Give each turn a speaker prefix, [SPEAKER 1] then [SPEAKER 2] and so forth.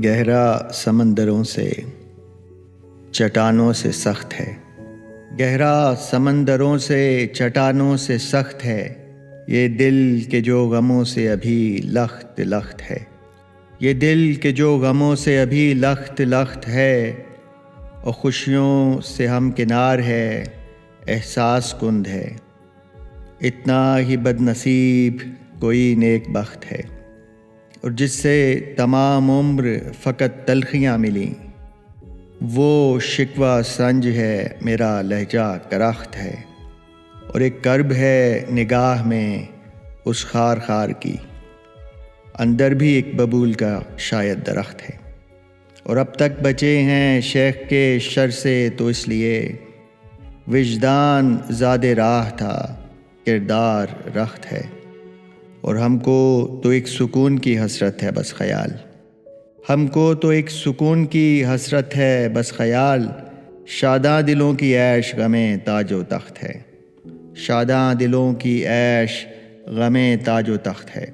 [SPEAKER 1] گہرا سمندروں سے چٹانوں سے سخت ہے، گہرا سمندروں سے چٹانوں سے سخت ہے، یہ دل کے جو غموں سے ابھی لخت لخت ہے، یہ دل کے جو غموں سے ابھی لخت لخت ہے، اور خوشیوں سے ہم کنار ہے، احساس کند ہے، اتنا ہی بد نصیب کوئی نیک بخت ہے، اور جس سے تمام عمر فقط تلخیاں ملیں، وہ شکوہ سنج ہے میرا لہجہ کرخت ہے، اور ایک کرب ہے نگاہ میں اس خار خار کی، اندر بھی ایک ببول کا شاید درخت ہے، اور اب تک بچے ہیں شیخ کے شر سے تو اس لیے وجدان زاد راہ تھا، کردار رخت ہے، اور ہم کو تو ایک سکون کی حسرت ہے بس خیال، ہم کو تو ایک سکون کی حسرت ہے بس خیال، شاداں دلوں کی عیش غم تاج و تخت ہے، شاداں دلوں کی عیش غم تاج و تخت ہے۔